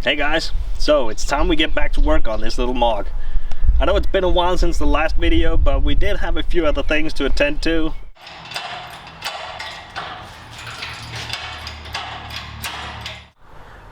Hey guys, so it's time we get back to work on this little Mog. I know it's been a while since the last video, but we did have a few other things to attend to.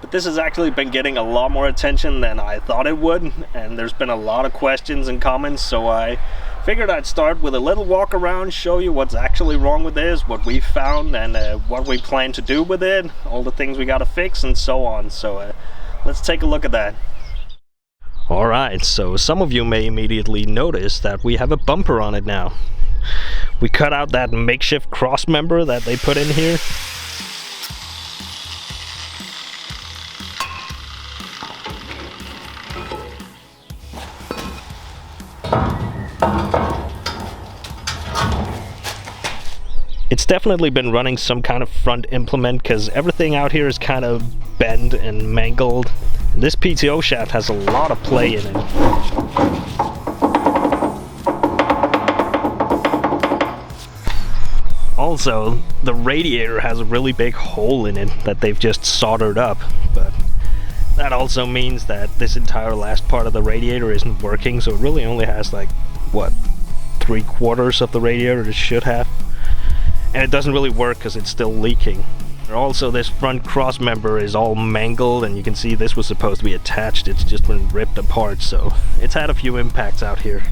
But this has actually been getting a lot more attention than I thought it would, and there's been a lot of questions and comments, so I figured I'd start with a little walk around, show you what's actually wrong with this, what we found, and what we plan to do with it, all the things we gotta fix, and so on. So let's take a look at that. Alright, so some of you may immediately notice that we have a bumper on it now. We cut out that makeshift cross member that they put in here. It's definitely been running some kind of front implement because everything out here is kind of bent and mangled. And this PTO shaft has a lot of play in it. Also, the radiator has a really big hole in it that they've just soldered up, but that also means that this entire last part of the radiator isn't working, so it really only has like, what, 3/4 of the radiator it should have. And it doesn't really work because it's still leaking. Also, this front cross member is all mangled, and you can see this was supposed to be attached. It's just been ripped apart, so it's had a few impacts out here.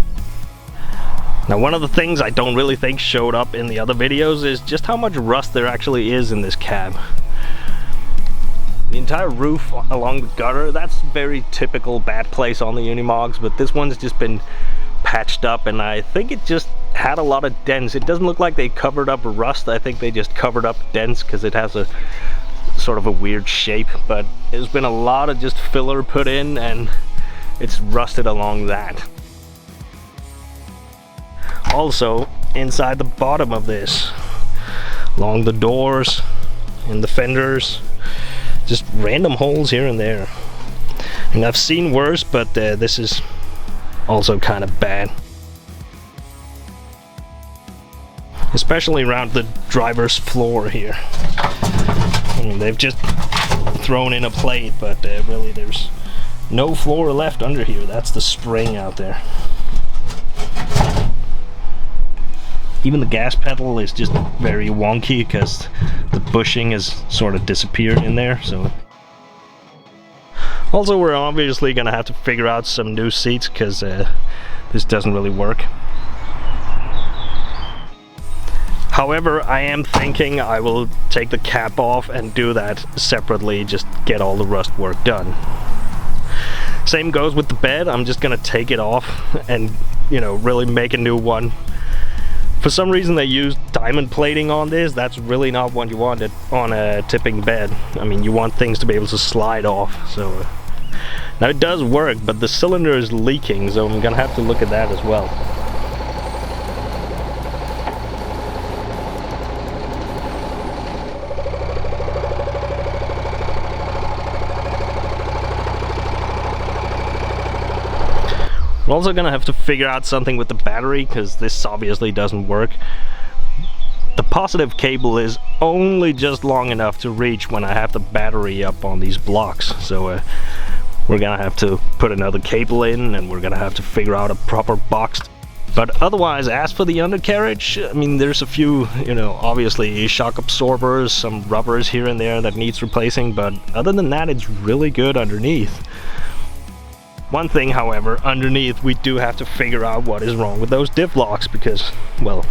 Now, one of the things I don't really think showed up in the other videos is just how much rust there actually is in this cab. The entire roof along the gutter, that's very typical bad place on the Unimogs, but this one's just been patched up, and I think it just had a lot of dents. It doesn't look like they covered up rust. I think they just covered up dents because it has a sort of a weird shape, but there's been a lot of just filler put in and it's rusted along that. Also, inside the bottom of this, along the doors, in the fenders, just random holes here and there. And I've seen worse, but this is also kind of bad. Especially around the driver's floor here. I mean, they've just thrown in a plate, but really there's no floor left under here. That's the spring out there. Even the gas pedal is just very wonky because the bushing has sort of disappeared in there. So also, we're obviously gonna have to figure out some new seats because this doesn't really work. However, I am thinking I will take the cap off and do that separately, just get all the rust work done. Same goes with the bed. I'm just gonna take it off and, you know, really make a new one. For some reason they used diamond plating on this. That's really not what you want on a tipping bed. I mean, you want things to be able to slide off. So now it does work, but the cylinder is leaking, so I'm gonna have to look at that as well. We're also gonna have to figure out something with the battery because this obviously doesn't work. The positive cable is only just long enough to reach when I have the battery up on these blocks, so we're gonna have to put another cable in, and we're gonna have to figure out a proper box. But otherwise, as for the undercarriage, I mean, there's a few, you know, obviously shock absorbers, some rubbers here and there that needs replacing, but other than that, it's really good underneath. One thing, however, underneath, we do have to figure out what is wrong with those Diff-Locks because, well,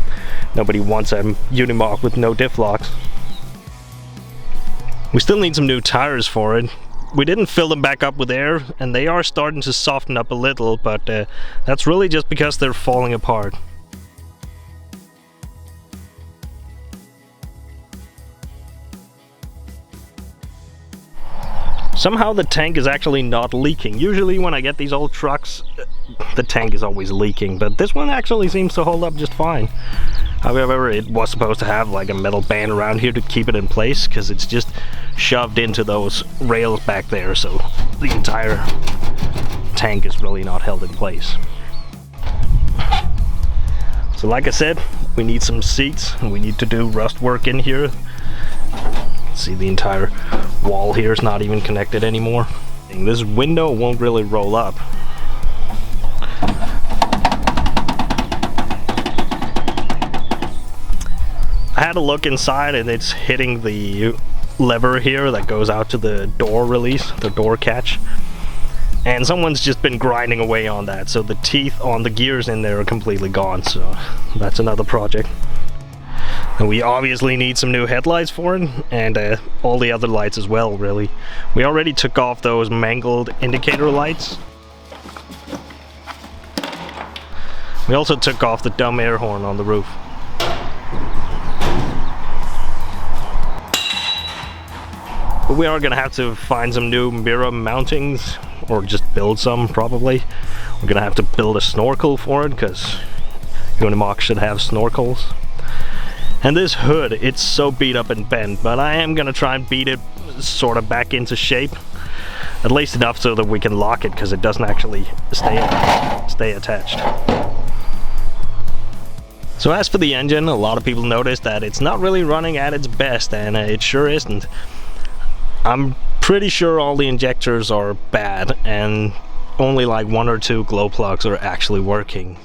nobody wants a Unimog with no Diff-Locks. We still need some new tires for it. We didn't fill them back up with air, and they are starting to soften up a little, but that's really just because they're falling apart. Somehow the tank is actually not leaking. Usually when I get these old trucks, the tank is always leaking, but this one actually seems to hold up just fine. However, it was supposed to have like a metal band around here to keep it in place because it's just shoved into those rails back there, so the entire tank is really not held in place. So like I said, we need some seats and we need to do rust work in here. See, the entire wall here is not even connected anymore. This window won't really roll up. I had a look inside and it's hitting the lever here that goes out to the door release, the door catch. And someone's just been grinding away on that, so the teeth on the gears in there are completely gone, so that's another project. And we obviously need some new headlights for it, and all the other lights as well, really. We already took off those mangled indicator lights. We also took off the dumb air horn on the roof. But we are gonna have to find some new mirror mountings, or just build some, probably. We're gonna have to build a snorkel for it, because Unimog should have snorkels. And this hood, it's so beat up and bent, but I am gonna try and beat it sort of back into shape. At least enough so that we can lock it, because it doesn't actually stay attached. So as for the engine, a lot of people noticed that it's not really running at its best, and it sure isn't. I'm pretty sure all the injectors are bad, and only like 1 or 2 glow plugs are actually working.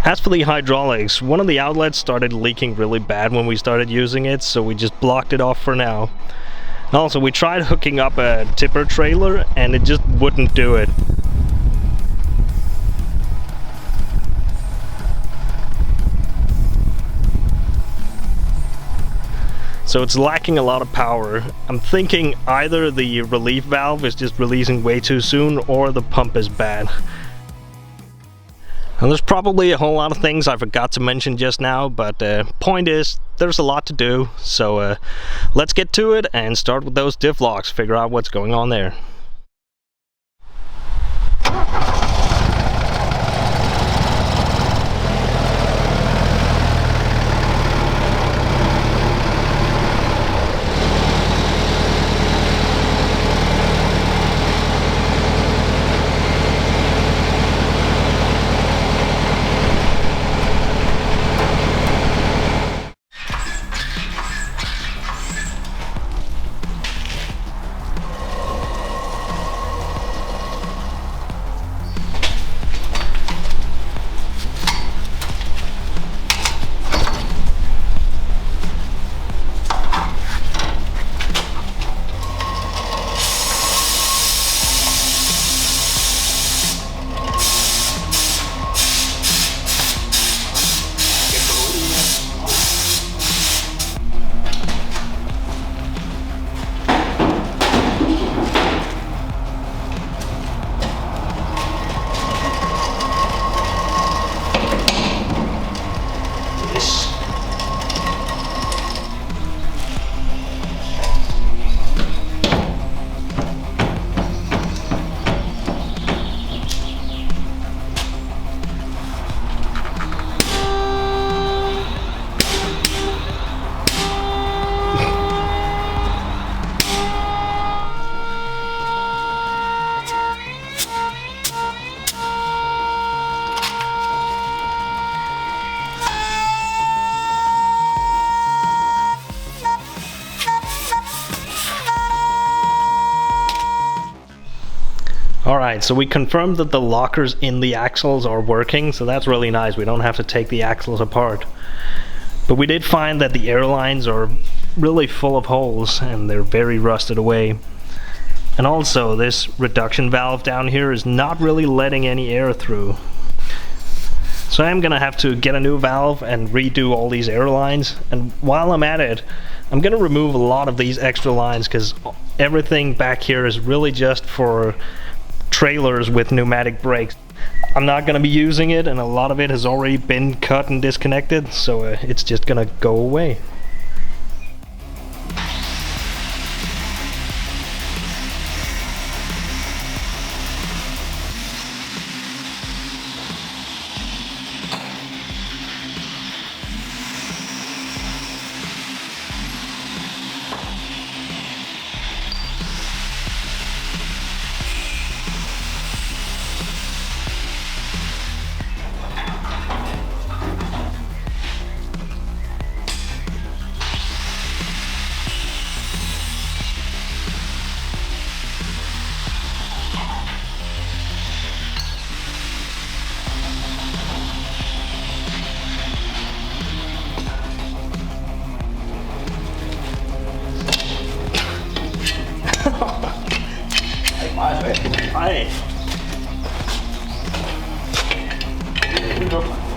As for the hydraulics, one of the outlets started leaking really bad when we started using it, so we just blocked it off for now. And also, we tried hooking up a tipper trailer, and it just wouldn't do it. So it's lacking a lot of power. I'm thinking either the relief valve is just releasing way too soon, or the pump is bad. And there's probably a whole lot of things I forgot to mention just now, but point is, there's a lot to do. So let's get to it and start with those Diff-Locks, figure out what's going on there. Alright, so we confirmed that the lockers in the axles are working, so that's really nice. We don't have to take the axles apart. But we did find that the airlines are really full of holes and they're very rusted away. And also, this reduction valve down here is not really letting any air through. So I'm gonna have to get a new valve and redo all these airlines. And while I'm at it, I'm gonna remove a lot of these extra lines, because everything back here is really just for trailers with pneumatic brakes. I'm not going to be using it, and a lot of it has already been cut and disconnected, so it's just going to go away. you go.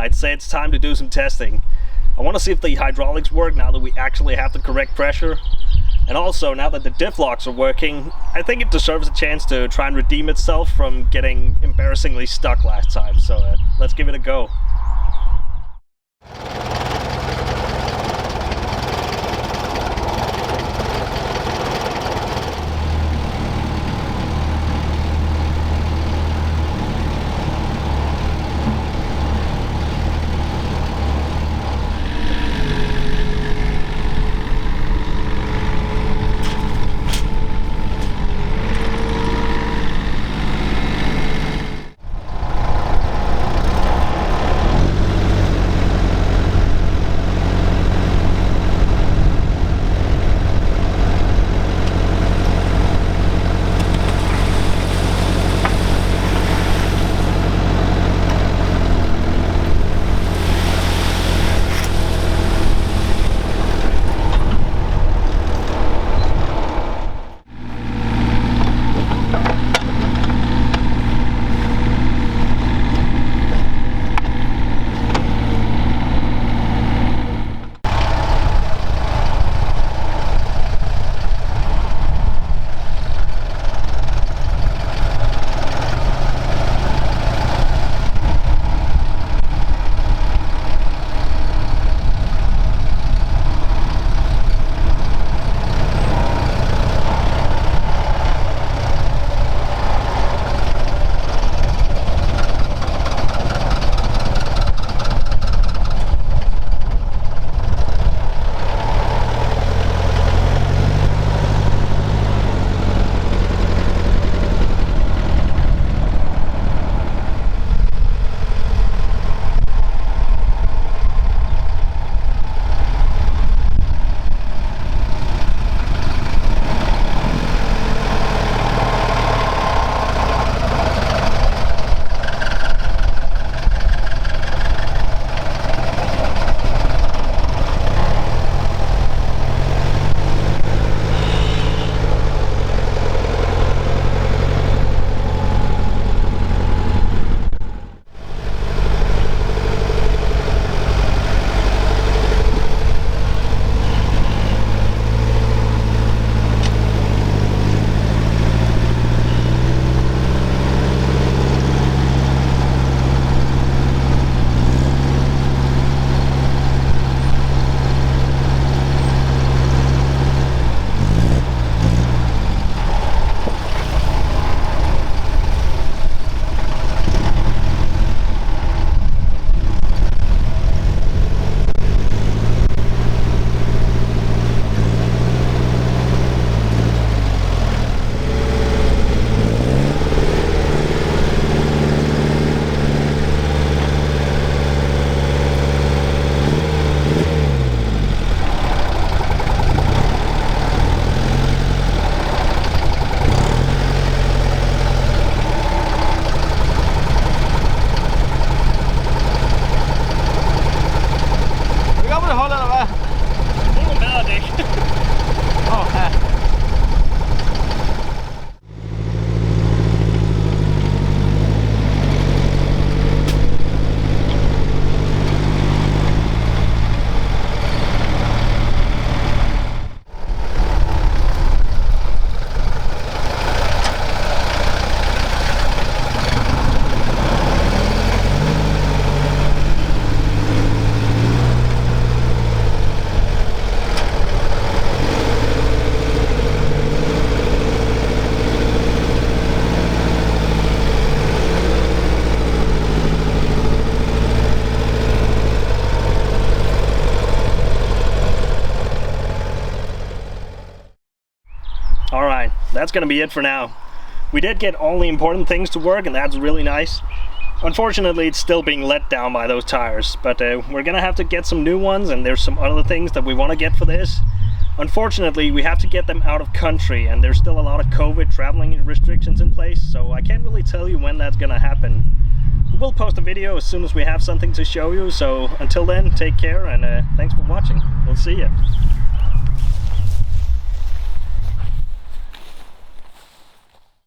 I'd say it's time to do some testing. I want to see if the hydraulics work now that we actually have the correct pressure. And also, now that the Diff-Locks are working, I think it deserves a chance to try and redeem itself from getting embarrassingly stuck last time. So let's give it a go. Alright, that's gonna be it for now. We did get all the important things to work, and that's really nice. Unfortunately, it's still being let down by those tires, but we're gonna have to get some new ones, and there's some other things that we want to get for this. Unfortunately, we have to get them out of country, and there's still a lot of COVID traveling restrictions in place, so I can't really tell you when that's gonna happen. We'll post a video as soon as we have something to show you, so until then, take care, and thanks for watching. We'll see you.